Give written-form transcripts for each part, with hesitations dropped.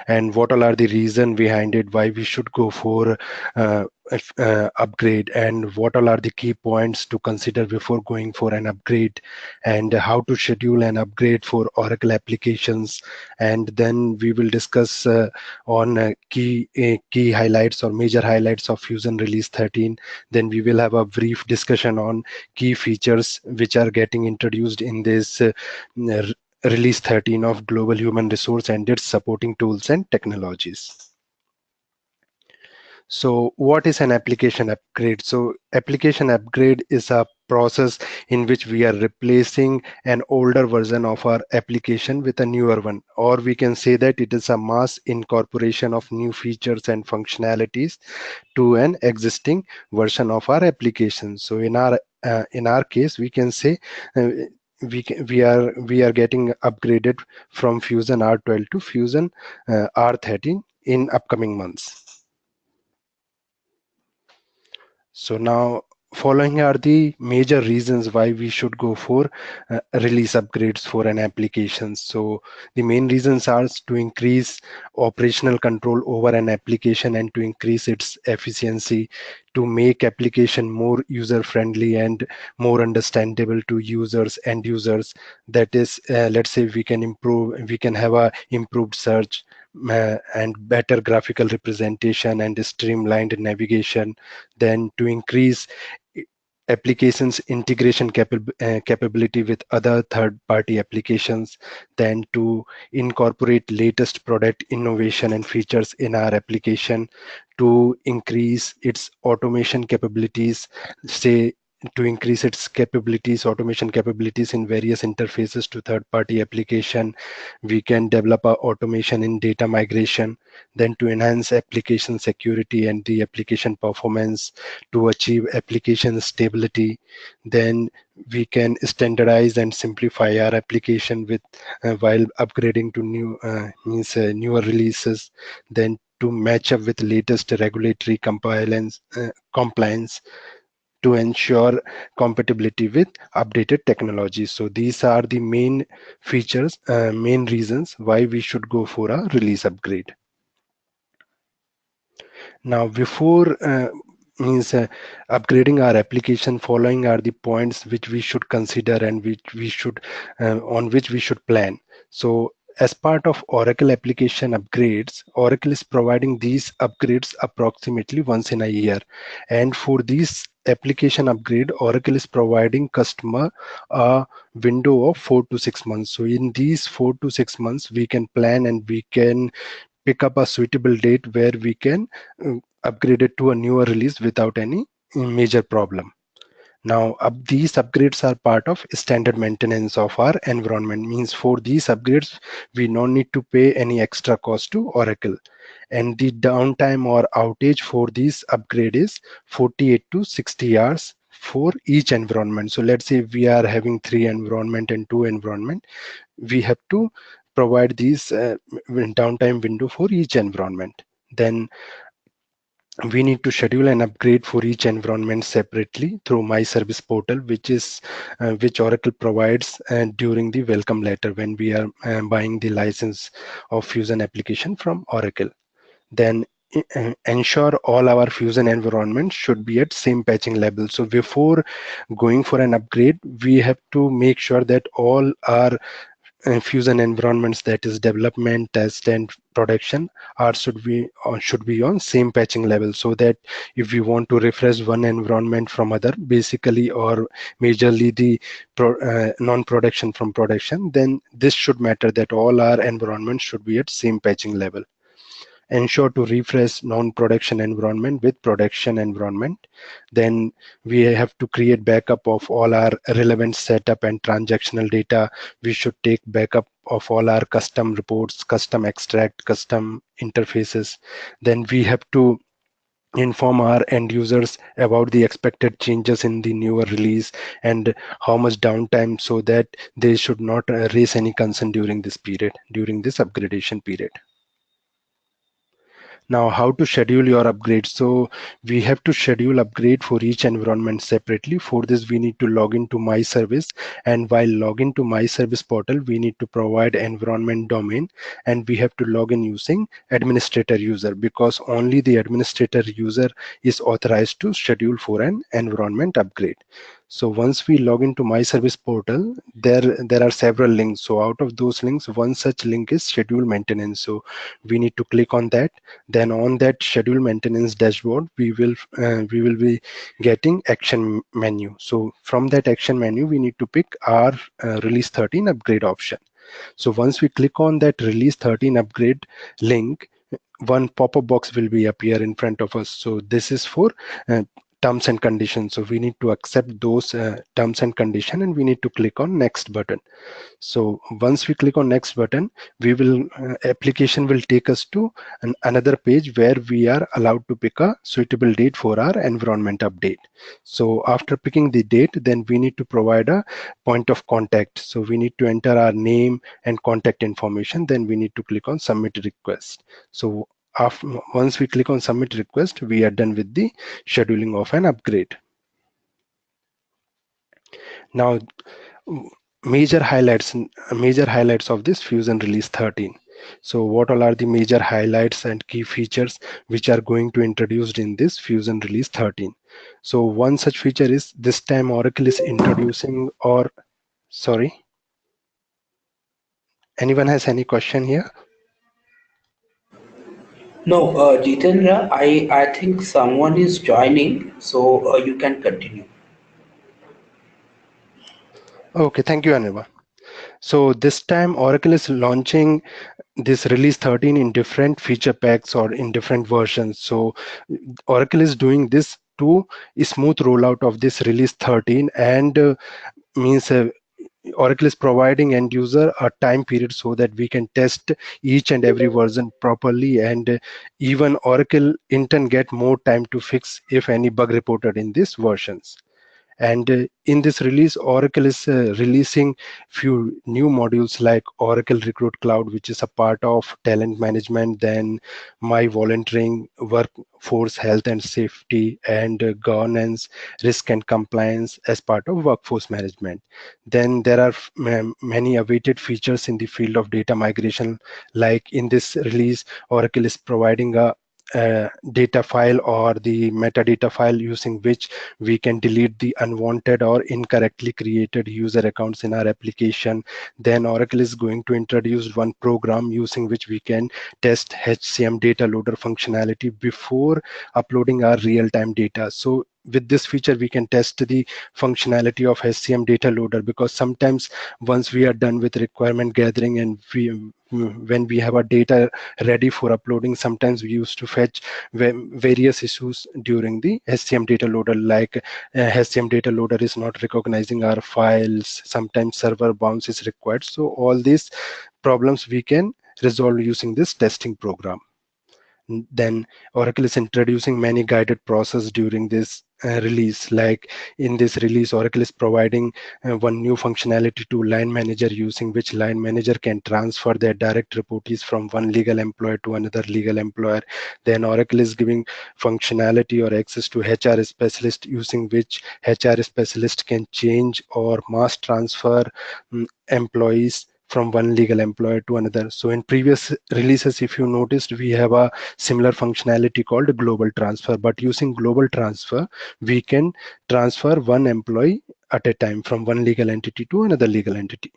and what all are the reason behind it, why we should go for upgrade, and what all are the key points to consider before going for an upgrade, and how to schedule an upgrade for Oracle applications. And then we will discuss on key highlights or major highlights of Fusion Release 13. Then we will have a brief discussion on key features which are getting introduced in this Release 13 of Global Human Resource and its supporting tools and technologies. So what is an application upgrade? So application upgrade is a process in which we are replacing an older version of our application with a newer one, or we can say that it is a mass incorporation of new features and functionalities to an existing version of our application. So in our case, we can say we are getting upgraded from Fusion R12 to Fusion R13 in upcoming months. So now, following are the major reasons why we should go for release upgrades for an application. So the main reasons are to increase operational control over an application and to increase its efficiency, to make application more user friendly and more understandable to users and users. That is, let's say we can have a improved search and better graphical representation and streamlined navigation. Then to increase applications integration capability with other third-party applications, then to incorporate latest product innovation and features in our application, to increase its automation capabilities, say to increase its automation capabilities in various interfaces to third-party application. We can develop our automation in data migration, then to enhance application security and the application performance, to achieve application stability. Then we can standardize and simplify our application with while upgrading to newer releases. Then to match up with latest regulatory compliance, to ensure compatibility with updated technologies. So these are the main features, main reasons why we should go for a release upgrade. Now, before upgrading our application, following are the points which we should consider and on which we should plan. So as part of Oracle application upgrades, Oracle is providing these upgrades approximately once in a year. And for these application upgrade, Oracle is providing customer a window of 4 to 6 months. So in these 4 to 6 months, we can plan and we can pick up a suitable date where we can upgrade it to a newer release without any major problem. Now, these upgrades are part of standard maintenance of our environment. Means for these upgrades, we don't need to pay any extra cost to Oracle. And the downtime or outage for this upgrade is 48 to 60 hours for each environment. So let's say we are having 3 environment and 2 environment. We have to provide these downtime window for each environment. Then we need to schedule an upgrade for each environment separately through My Service Portal, which Oracle provides during the welcome letter when we are buying the license of Fusion application from Oracle. Then ensure all our Fusion environments should be at same patching level. So before going for an upgrade, we have to make sure that all our Fusion environments, that is development, test, and production, should be on same patching level, so that if we want to refresh one environment from other, basically or majorly the non-production from production, then this should matter that all our environments should be at same patching level. Ensure to refresh non-production environment with production environment. Then we have to create backup of all our relevant setup and transactional data. We should take backup of all our custom reports, custom extract, custom interfaces. Then we have to inform our end users about the expected changes in the newer release and how much downtime, so that they should not raise any concern during this upgradation period. Now, how to schedule your upgrade? So we have to schedule upgrade for each environment separately. For this, we need to log into my service, and while login to my service portal, we need to provide environment domain, and we have to log in using administrator user, because only the administrator user is authorized to schedule for an environment upgrade. So once we log into my service portal, there are several links. So out of those links, one such link is schedule maintenance. So we need to click on that. Then on that schedule maintenance dashboard, we will be getting action menu. So from that action menu, we need to pick our release 13 upgrade option. So once we click on that release 13 upgrade link, one pop-up box will be appear in front of us. So this is for terms and conditions. So we need to accept those terms and condition, and we need to click on next button. So once we click on next button, we will application will take us to another page where we are allowed to pick a suitable date for our environment update. So after picking the date, then we need to provide a point of contact. So we need to enter our name and contact information. Then we need to click on submit request. So once we click on submit request, we are done with the scheduling of an upgrade. Now, major highlights of this Fusion Release 13. So what all are the major highlights and key features which are going to introduced in this Fusion Release 13? So one such feature is this time Oracle is introducing, or sorry, anyone has any question here? No, Jitendra, I think someone is joining, so you can continue. Okay, thank you, Aniva. So this time Oracle is launching this release 13 in different feature packs or in different versions. So Oracle is doing this to smooth rollout of this release 13, and means Oracle is providing end user a time period so that we can test each and every version properly, and even Oracle in turn get more time to fix if any bug reported in these versions. And in this release, Oracle is releasing few new modules like Oracle Recruit Cloud, which is a part of talent management, then my volunteering, workforce health and safety, and governance, risk and compliance as part of workforce management. Then there are many awaited features in the field of data migration. Like in this release, Oracle is providing a data file or the metadata file using which we can delete the unwanted or incorrectly created user accounts in our application. Then Oracle is going to introduce one program using which we can test HCM data loader functionality before uploading our real-time data. So with this feature, we can test the functionality of HCM data loader, because sometimes once we are done with requirement gathering and when we have our data ready for uploading, sometimes we used to fetch various issues during the HCM data loader, like HCM data loader is not recognizing our files, sometimes server bounce is required. So all these problems we can resolve using this testing program. Then Oracle is introducing many guided process during this release. Like in this release, Oracle is providing one new functionality to line manager, using which line manager can transfer their direct reportees from one legal employer to another legal employer. Then Oracle is giving functionality or access to HR specialist, using which HR specialist can change or mass transfer employees from one legal employer to another. So in previous releases, if you noticed, we have a similar functionality called global transfer, but using global transfer, we can transfer one employee at a time from one legal entity to another legal entity.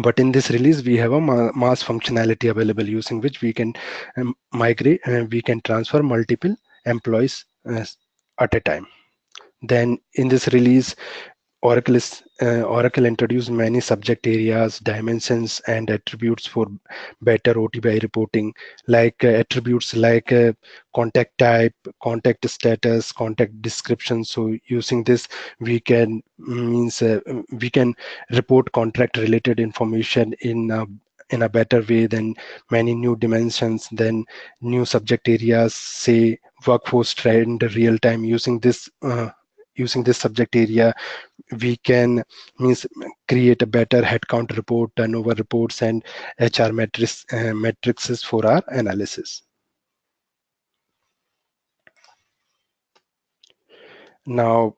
But in this release, we have a mass functionality available, using which we can we can transfer multiple employees at a time. Then in this release, Oracle introduced many subject areas, dimensions, and attributes for better OTBI reporting, like attributes like contact type, contact status, contact description. So using this, we can we can report contract related information in a better way. Than many new dimensions, then new subject areas, say workforce trend real time. Using this subject area, we can means create a better headcount report, turnover reports, and HR metrics for our analysis. Now,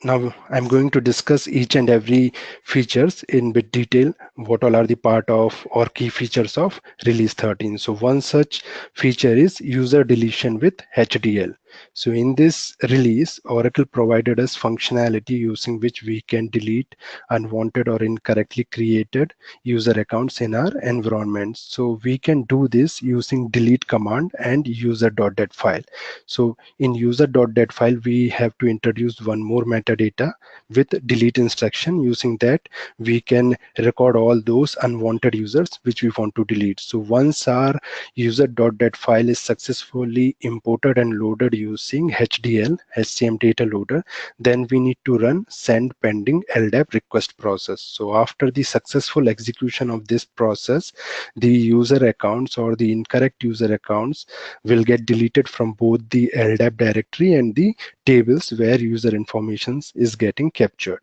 Now I'm going to discuss each and every features in bit detail. What all are the part of or key features of release 13. So one such feature is user deletion with HDL. So in this release, Oracle provided us functionality using which we can delete unwanted or incorrectly created user accounts in our environment. So we can do this using delete command and user.dat file. So in user.dat file, we have to introduce one more metadata with delete instruction. Using that, we can record all those unwanted users which we want to delete. So once our user.dat file is successfully imported and loaded using HDL, HCM data loader, then we need to run send pending LDAP request process. So after the successful execution of this process, the user accounts or the incorrect user accounts will get deleted from both the LDAP directory and the tables where user information is getting captured.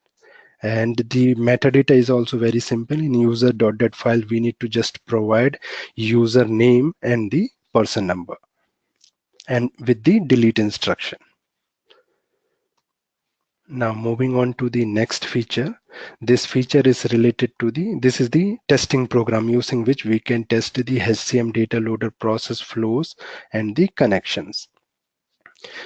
And the metadata is also very simple. In user.dat file, we need to just provide user name and the person number, and with the delete instruction. Now moving on to the next feature. This feature is related to this is the testing program using which we can test the HCM data loader process flows and the connections.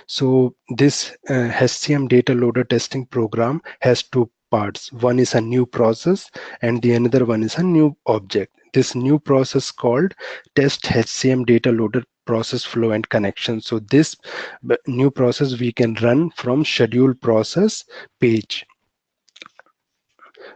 So this HCM data loader testing program has two parts. One is a new process and the another one is a new object. This new process called test HCM data loader process flow and connection. So this new process we can run from schedule process page.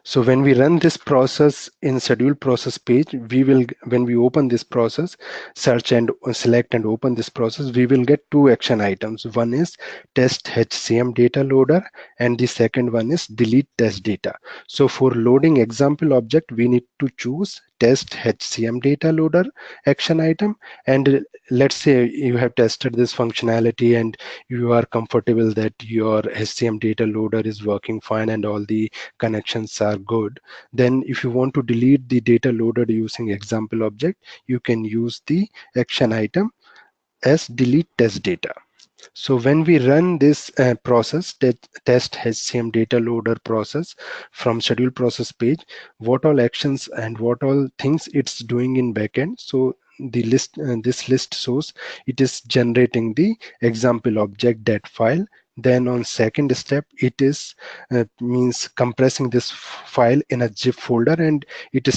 So when we run this process in schedule process page, we will, when we open this process, search and select and open this process, we will get two action items. One is test HCM data loader and the second one is delete test data. So for loading example object, we need to choose test HCM data loader action item. And let's say you have tested this functionality and you are comfortable that your HCM data loader is working fine and all the connections are good. Then if you want to delete the data loaded using example object, you can use the action item as delete test data. So when we run this process, test HCM data loader process from schedule process page, what all actions and what all things it's doing in backend. So the list, this list shows it is generating the example object that file. Then on second step, it is means compressing this file in a zip folder, and it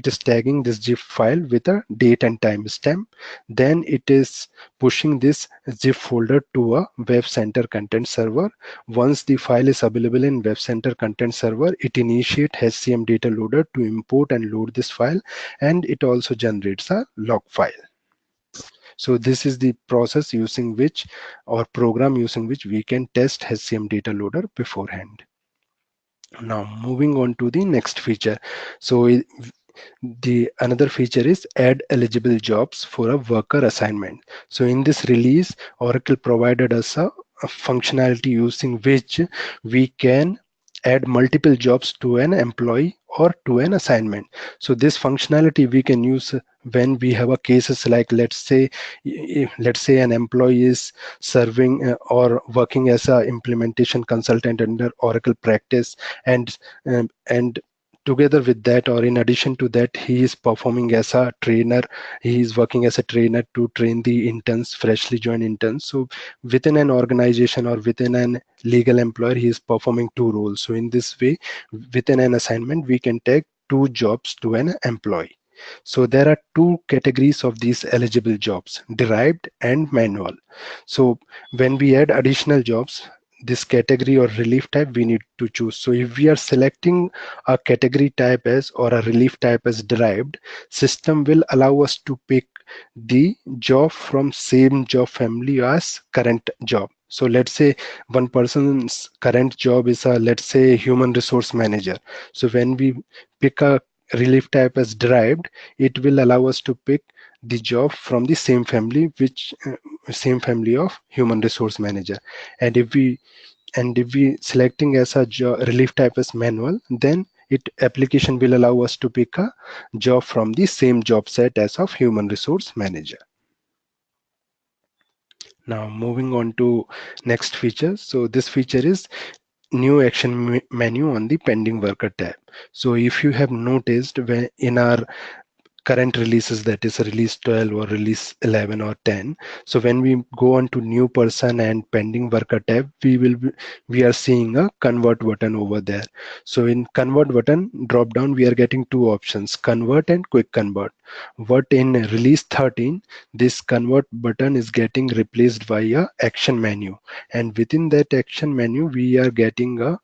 is tagging this zip file with a date and time stamp. Then it is pushing this zip folder to a web center content server. Once the file is available in web center content server, it initiates HCM data loader to import and load this file, and it also generates a log file. So this is the process using which, or program using which, we can test HCM data loader beforehand. Now moving on to the next feature. So the another feature is add eligible jobs for a worker assignment. So in this release, Oracle provided us a functionality using which we can add multiple jobs to an employee or to an assignment. So this functionality we can use when we have a cases like, let's say an employee is serving or working as a implementation consultant under Oracle practice, and together with that, or in addition to that, he is performing as a trainer. He is working as a trainer to train the interns, freshly joined interns. So within an organization or within an legal employer, he is performing two roles. So in this way, within an assignment, we can take two jobs to an employee. So there are two categories of these eligible jobs: derived and manual. So when we add additional jobs, this category or relief type we need to choose. So if we are selecting a category type as or a relief type as derived, system will allow us to pick the job from same job family as current job. So let's say one person's current job is a, let's say, human resource manager. So when we pick a relief type as derived, it will allow us to pick the job from the same family, which same family of human resource manager. And if we selecting as a relief type as manual, then it application will allow us to pick a job from the same job set as of human resource manager. Now moving on to next feature. So this feature is new action menu on the pending worker tab. So if you have noticed, when in our current releases, that is release 12 or release 11 or 10, so when we go on to new person and pending worker tab, we are seeing a convert button over there. So in convert button drop down, we are getting two options, convert and quick convert. What in release 13, this convert button is getting replaced by a action menu, and within that action menu we are getting a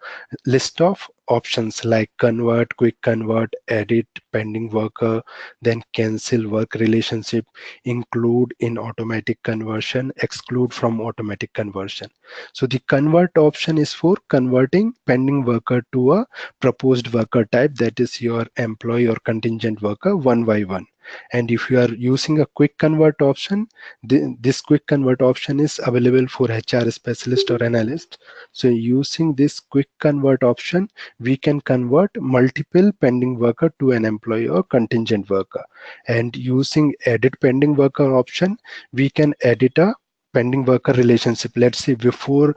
list of options like convert, quick convert, edit pending worker, then cancel work relationship, include in automatic conversion, exclude from automatic conversion. So the convert option is for converting pending worker to a proposed worker type, that is your employee or contingent worker, one by one. And if you are using a quick convert option, this quick convert option is available for HR specialist or analyst. So using this quick convert option, we can convert multiple pending worker to an employee or contingent worker. And using edit pending worker option, we can edit a pending worker relationship. Let's say before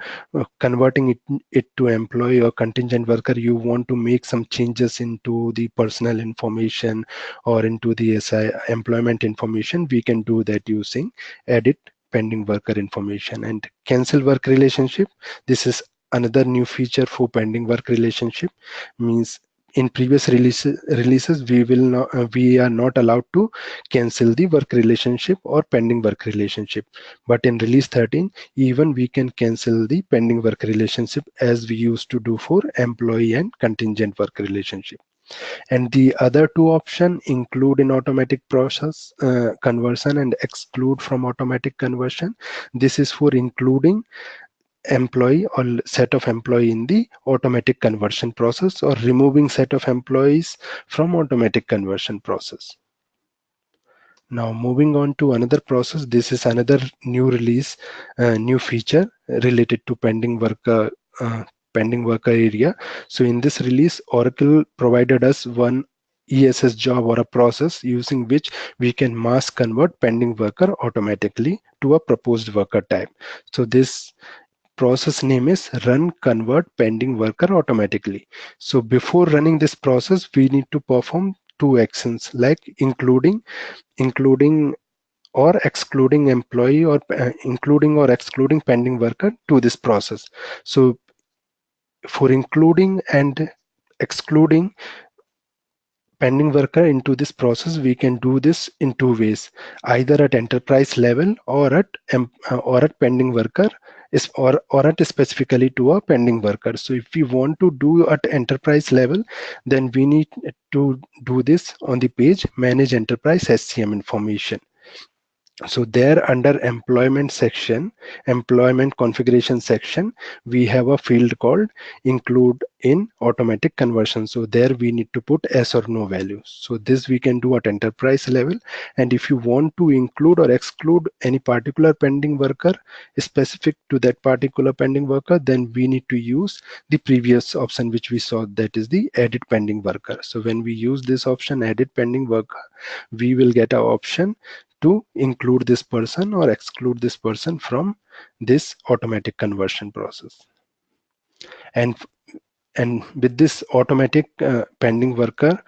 converting it to employee or contingent worker, you want to make some changes into the personal information or into the SI employment information, we can do that using edit pending worker information. And cancel work relationship, this is another new feature for pending work relationship. Means in previous releases we are not allowed to cancel the work relationship or pending work relationship, but in release 13 even we can cancel the pending work relationship as we used to do for employee and contingent work relationship. And the other two option, include in automatic process conversion and exclude from automatic conversion, this is for including employee or set of employee in the automatic conversion process, or removing set of employees from automatic conversion process. Now moving on to another process, this is another new release, new feature related to uh, pending worker area. So in this release, Oracle provided us one ESS job or a process using which we can mass convert pending worker automatically to a proposed worker type. So this process name is run convert pending worker automatically. So before running this process, we need to perform two actions like including or excluding employee, or including or excluding pending worker to this process. So for including and excluding pending worker into this process, we can do this in two ways, either at enterprise level or at pending worker is or at specifically to a pending worker. So if we want to do at enterprise level, then we need to do this on the page manage enterprise HCM information. So there under employment configuration section, we have a field called include in automatic conversion. So there we need to put yes or no values. So this we can do at enterprise level. And if you want to include or exclude any particular pending worker specific to that particular pending worker, then we need to use the previous option which we saw, that is the edit pending worker. So when we use this option edit pending worker, we will get an option to include this person or exclude this person from this automatic conversion process. And with this automatic pending worker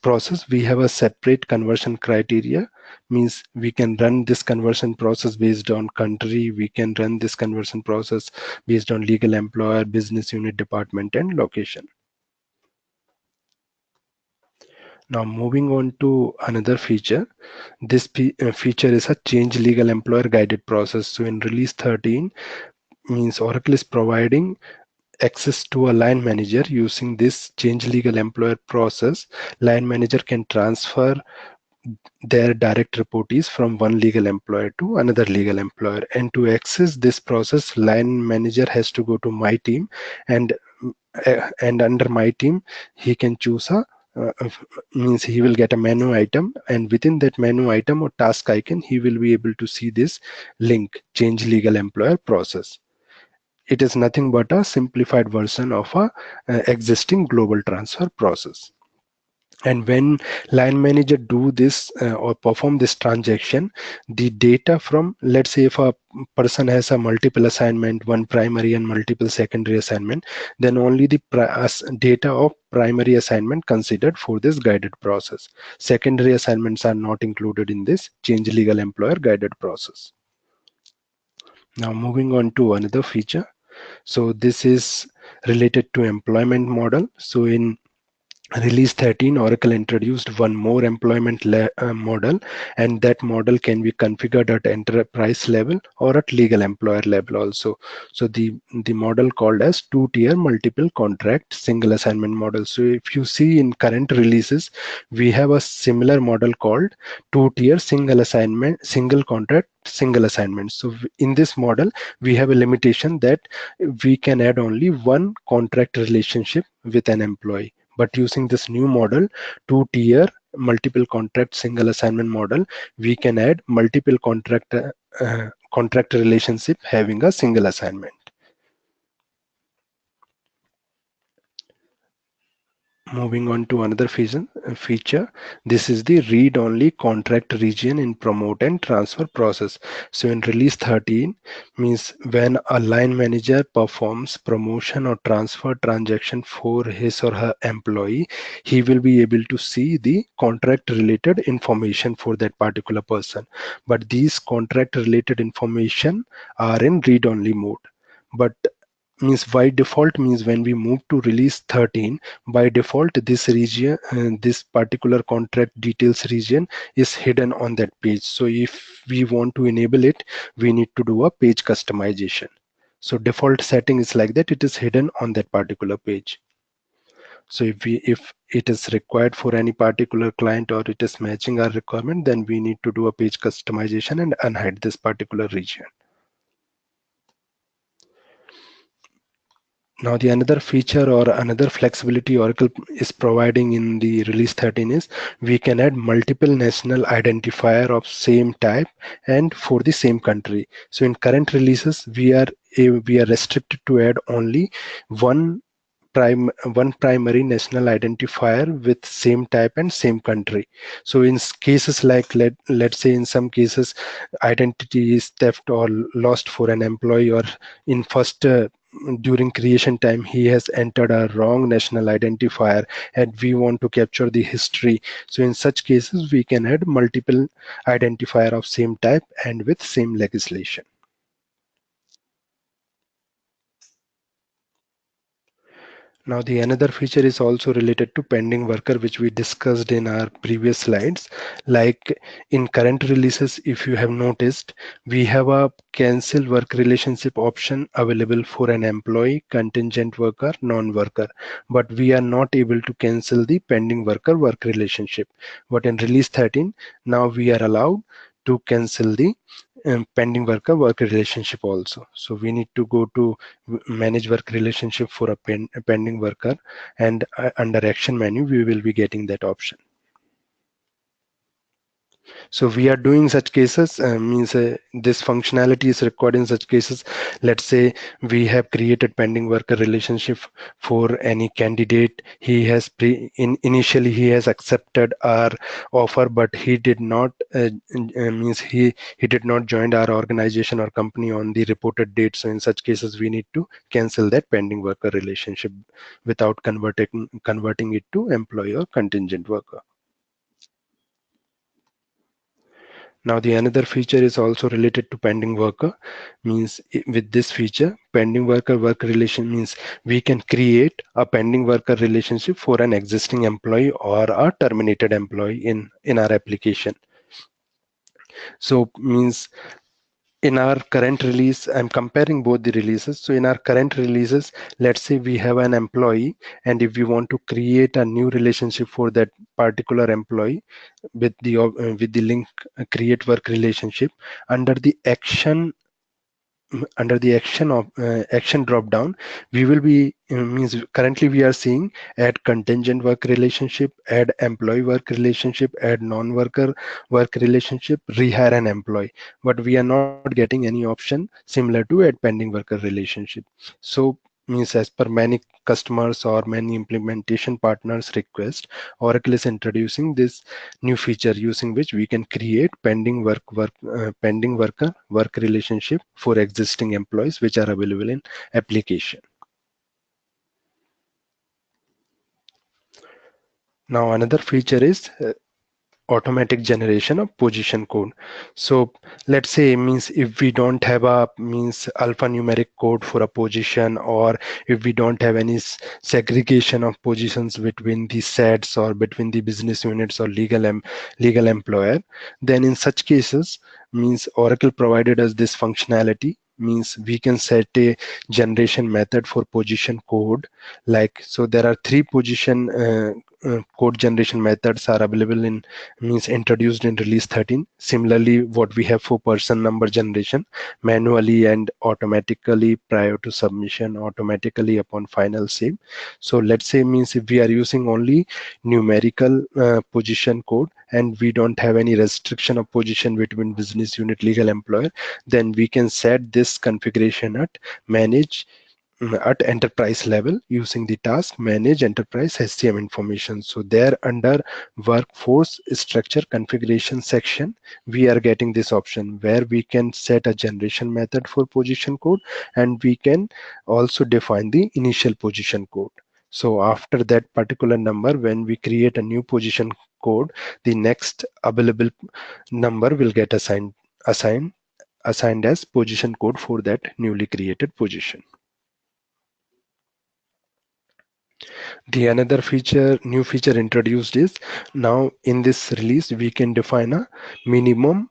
process, we have a separate conversion criteria. Means we can run this conversion process based on country, we can run this conversion process based on legal employer, business unit, department, and location. Now moving on to another feature, this feature is a change legal employer guided process. So in release 13, means Oracle is providing access to a line manager. Using this change legal employer process, line manager can transfer their direct reportees from one legal employer to another legal employer. And to access this process, line manager has to go to my team, and under my team he can choose a means he will get a menu item, and within that menu item or task icon, he will be able to see this link, change legal employer process. It is nothing but a simplified version of a existing global transfer process. And when line manager do this or perform this transaction, the data from, let's say if a person has a multiple assignment, one primary and multiple secondary assignment, then only the data of primary assignment considered for this guided process. Secondary assignments are not included in this change legal employer guided process. Now moving on to another feature. So this is related to employment model. So in Release 13, Oracle introduced one more employment model, and that model can be configured at enterprise level or at legal employer level also. So the model called as two-tier multiple contract single assignment model. So if you see in current releases, we have a similar model called two-tier single assignment, single contract, single assignment. So in this model, we have a limitation that we can add only one contract relationship with an employee. But using this new model, two-tier multiple contract single assignment model, we can add multiple contract relationship having a single assignment. Moving on to another feature, this is the read-only contract region in promote and transfer process. So in release 13 means when a line manager performs promotion or transfer transaction for his or her employee, he will be able to see the contract related information for that particular person. But these contract related information are in read-only mode. But means by default, means when we move to release 13, by default this region, this particular contract details region is hidden on that page. So if we want to enable it, we need to do a page customization. So default setting is like that, it is hidden on that particular page. So if it is required for any particular client or it is matching our requirement, then we need to do a page customization and unhide this particular region. Now, the another feature or another flexibility Oracle is providing in the release 13 is we can add multiple national identifier of same type and for the same country. So in current releases, we are restricted to add only one one primary national identifier with same type and same country. So in cases like let's say in some cases identity is theft or lost for an employee, or in first during creation time he has entered a wrong national identifier and we want to capture the history. So in such cases we can add multiple identifier of same type and with same legislation. Now, the another feature is also related to pending worker, which we discussed in our previous slides. Like in current releases, if you have noticed, we have a cancel work relationship option available for an employee, contingent worker, non-worker, but we are not able to cancel the pending worker work relationship. But in release 13, now we are allowed to cancel the pending worker work relationship also. So we need to go to manage work relationship for a pending worker, and under action menu we will be getting that option. So we are doing such cases, means this functionality is required in such cases. Let's say we have created pending worker relationship for any candidate. He has initially he has accepted our offer, but he did not means he did not join our organization or company on the reported date. So in such cases we need to cancel that pending worker relationship without converting it to employee or contingent worker. Now the another feature is also related to pending worker, means with this feature pending worker work relation means we can create a pending worker relationship for an existing employee or a terminated employee in our application. So means in our current release, I'm comparing both the releases. So in our current releases, let's say we have an employee, and if we want to create a new relationship for that particular employee with the link create work relationship, under the action of action drop down, we will be means currently we are seeing add contingent work relationship, add employee work relationship, add non-worker work relationship, rehire an employee, but we are not getting any option similar to add pending worker relationship. So means as per many customers or many implementation partners request, Oracle is introducing this new feature using which we can create pending work relationship for existing employees which are available in application. Now another feature is automatic generation of position code. So let's say means if we don't have a means alphanumeric code for a position, or if we don't have any segregation of positions between the sets or between the business units or legal employer, then in such cases means Oracle provided us this functionality, means we can set a generation method for position code. Like, so there are three position code generation methods are available in means introduced in release 13. Similarly, what we have for person number generation, manually and automatically prior to submission, automatically upon final save. So let's say means if we are using only numerical position code and we don't have any restriction of position between business unit legal employer, then we can set this configuration at manage at enterprise level using the task manage enterprise HCM information. So there under workforce structure configuration section, we are getting this option where we can set a generation method for position code, and we can also define the initial position code. So after that particular number, when we create a new position code, the next available number will get assigned as position code for that newly created position. The another new feature introduced is now in this release, we can define a minimum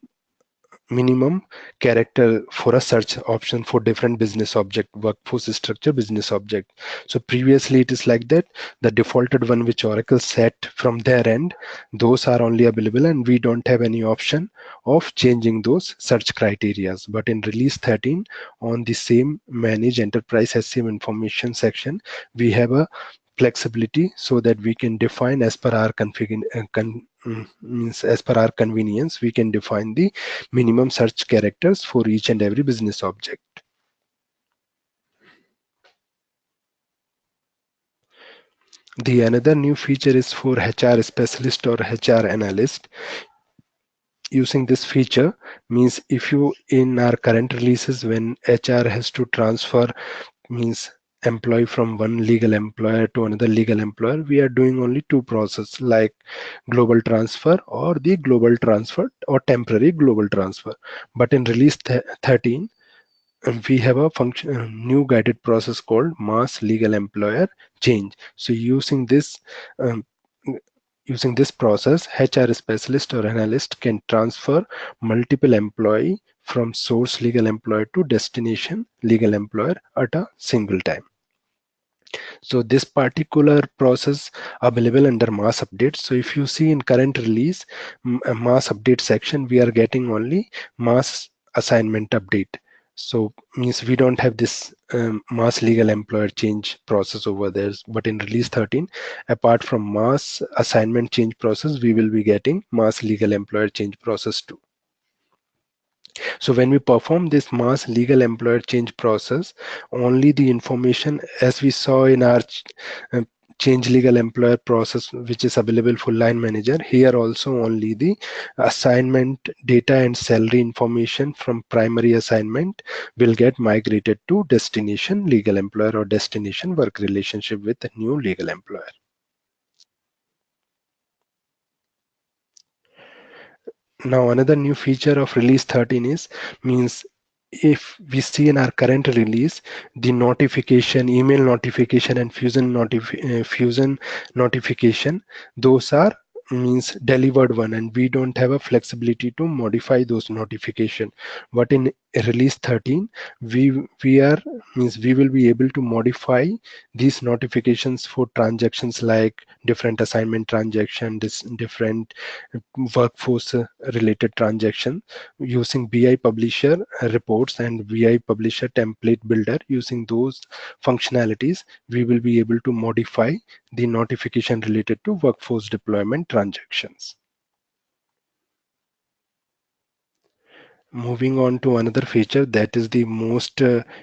minimum character for a search option for different business object, workforce structure business object. So previously it is like that, the defaulted one which Oracle set from their end, those are only available and we don't have any option of changing those search criterias. But in release 13, on the same manage enterprise HCM information section, we have a flexibility so that we can define as per our means as per our convenience, we can define the minimum search characters for each and every business object. The another new feature is for HR specialist or HR analyst. Using this feature means if you in our current releases, when HR has to transfer means employee from one legal employer to another legal employer, we are doing only two processes, like global transfer or the global transfer or temporary global transfer. But in release 13, we have a function new guided process called mass legal employer change. So um, using this process, HR specialist or analyst can transfer multiple employee from source legal employer to destination legal employer at a single time. So this particular process available under mass update. So if you see in current release mass update section, we are getting only mass assignment update. So means we don't have this mass legal employer change process over there. But in release 13, apart from mass assignment change process, we will be getting mass legal employer change process too. So when we perform this mass legal employer change process, only the information as we saw in our uh, change legal employer process, which is available for line manager, here also only the assignment data and salary information from primary assignment will get migrated to destination legal employer or destination work relationship with the new legal employer. Now another new feature of release 13 is means if we see in our current release, the notification, email notification and fusion notification, those are means delivered one, and we don't have a flexibility to modify those notification. But in release 13, we are means we will be able to modify these notifications for transactions like different assignment transaction, different workforce related transaction using BI publisher reports and BI publisher template builder. Using those functionalities, we will be able to modify the notification related to workforce deployment transactions. Moving on to another feature, that is the most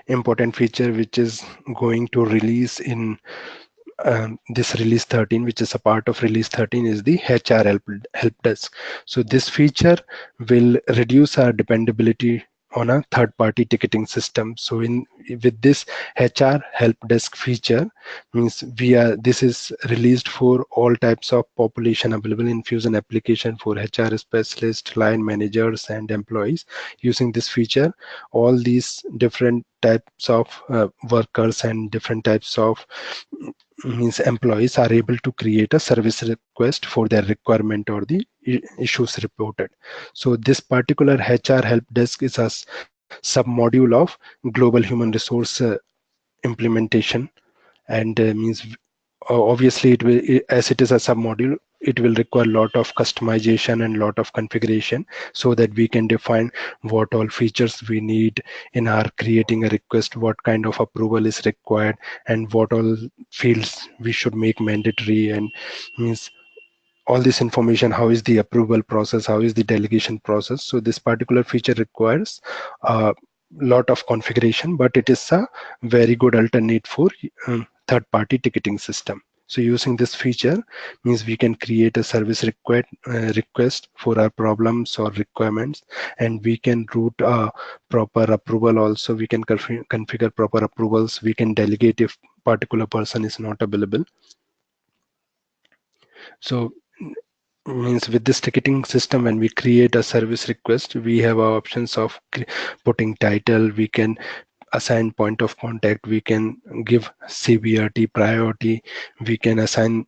important feature which is going to release in this release 13, which is a part of release 13, is the HR help desk. So this feature will reduce our dependability on a third party ticketing system. So in with this HR help desk feature, means we are this is released for all types of population available in Fusion application for HR specialists, line managers and employees. Using this feature, all these different types of workers and different types of means employees are able to create a service request for their requirement or the issues reported. So this particular HR help desk is a sub-module of global human resource implementation, and means obviously it will, as it is a sub-module, it will require a lot of customization and lot of configuration so that we can define what all features we need in our creating a request, what kind of approval is required, and what all fields we should make mandatory, and means all this information, how is the approval process, how is the delegation process. So this particular feature requires a lot of configuration, but it is a very good alternate for third party ticketing system. So using this feature means we can create a service request for our problems or requirements, and we can route a proper approval also. We can configure proper approvals. We can delegate if particular person is not available. So means with this ticketing system, when we create a service request, we have our options of putting title, we can assign point of contact, we can give severity, priority, we can assign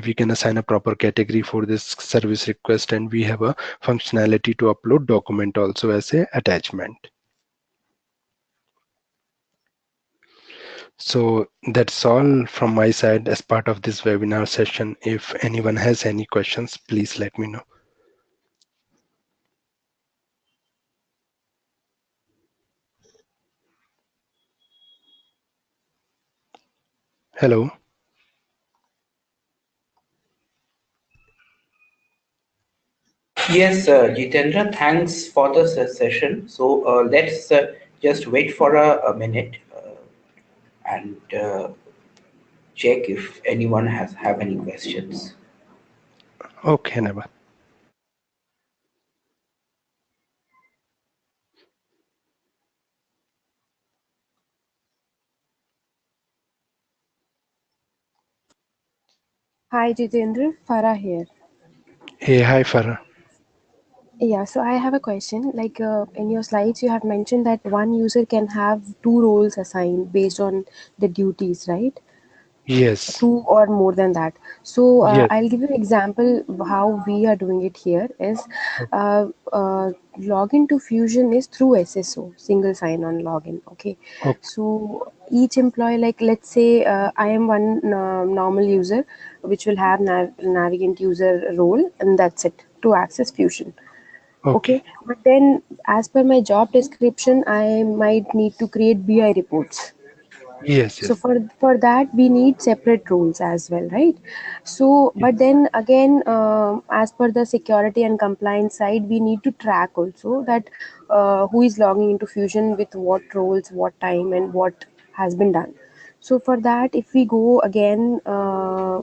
we can assign a proper category for this service request, and we have a functionality to upload document also as a attachment. So that's all from my side as part of this webinar session. If anyone has any questions, please let me know. Hello. Yes, Jitendra, thanks for the session. So let's just wait for a minute and check if anyone has have any questions. Okay, never. Hi Jitendra, Farah here. Hey, hi, Farah. Yeah, so I have a question. Like in your slides, you have mentioned that one user can have two roles assigned based on the duties, right? Yes, Two or more than that. So yes. I'll give you an example how we are doing it here is uh, uh, login to Fusion is through SSO, single sign-on login. Okay, Okay, so each employee, like let's say I am one normal user, which will have navigant user role, and that's it to access Fusion. okay. Okay, but then as per my job description, I might need to create BI reports. Yes, So yes. for that we need separate rules as well, right? So Yes. but then again, as per the security and compliance side, we need to track also that who is logging into Fusion with what roles, what time, and what has been done. So for that, if we go again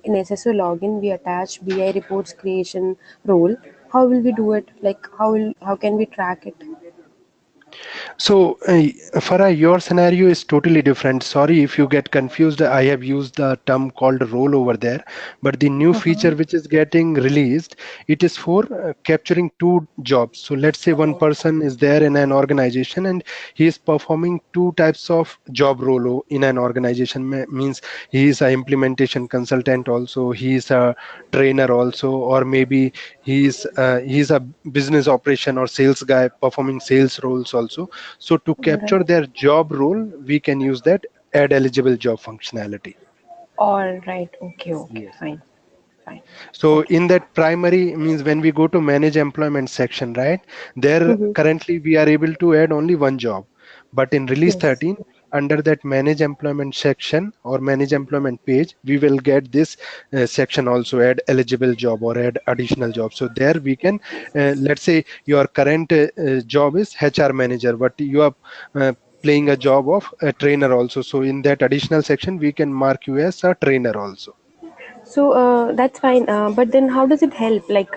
in SSO login, we attach BI reports creation role. How will we do it? Like how can we track it? So, Farah, your scenario is totally different. Sorry if you get confused. I have used the term called role over there, but the new feature Uh-huh. which is getting released, it is for capturing two jobs. So, let's say one person is there in an organization and he is performing two types of job role in an organization. Means he is a implementation consultant also, he is a trainer also, or maybe he is a business operation or sales guy performing sales roles also. So to Right. capture their job role, we can use that add eligible job functionality. All right. Okay. Okay. Yes. Fine. Fine. So Okay. in that primary means when we go to manage employment section, right? There Mm-hmm. currently we are able to add only one job. But in release Yes. 13, under that manage employment section or manage employment page, we will get this section also, add eligible job or add additional job. So there we can, let's say your current job is HR manager, but you are playing a job of a trainer also. So in that additional section, we can mark you as a trainer also. So that's fine. But then how does it help? Like,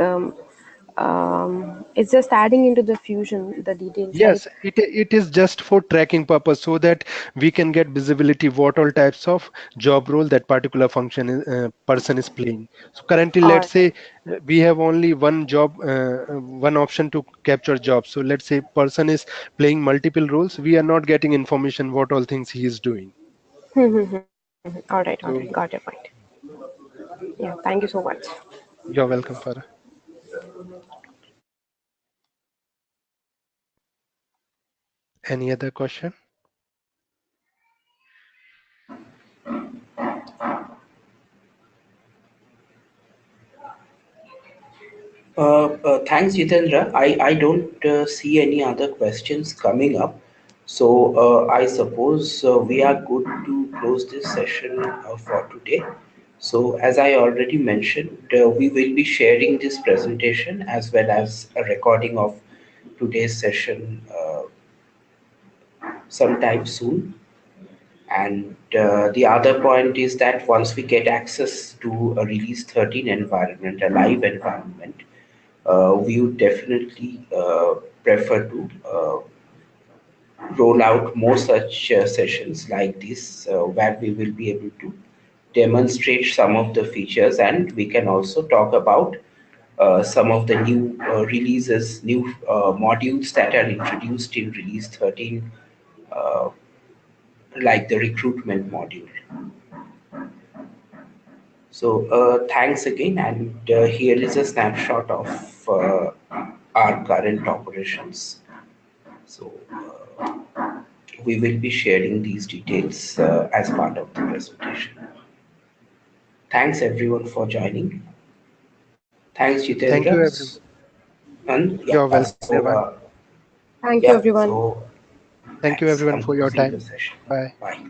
it's just adding into the fusion the details, right? Yes, it is just for tracking purpose, so that we can get visibility what all types of job role that particular function person is playing. So currently, All let's right. say we have only one job, one option to capture job. So let's say person is playing multiple roles. We are not getting information what all things he is doing. All right. All right. Got So your point. Yeah. Thank you so much. you're welcome, Farah. Any other question? Thanks, Jitendra. I don't see any other questions coming up. So I suppose we are good to close this session for today. So as I already mentioned, we will be sharing this presentation as well as a recording of today's session sometime soon. And the other point is that once we get access to a release 13 environment, a live environment, we would definitely prefer to roll out more such sessions like this, where we will be able to demonstrate some of the features, and we can also talk about some of the new releases, new modules that are introduced in release 13, uh, like the recruitment module. So thanks again, and here is a snapshot of our current operations. So we will be sharing these details as part of the presentation. Thanks everyone for joining. Thanks Thank Jitendra. you, everyone. And yeah, You're welcome, so everyone. Thank you, yeah, everyone. so Thank you, thanks. everyone, I'm for your closing time. the session. Bye. Bye.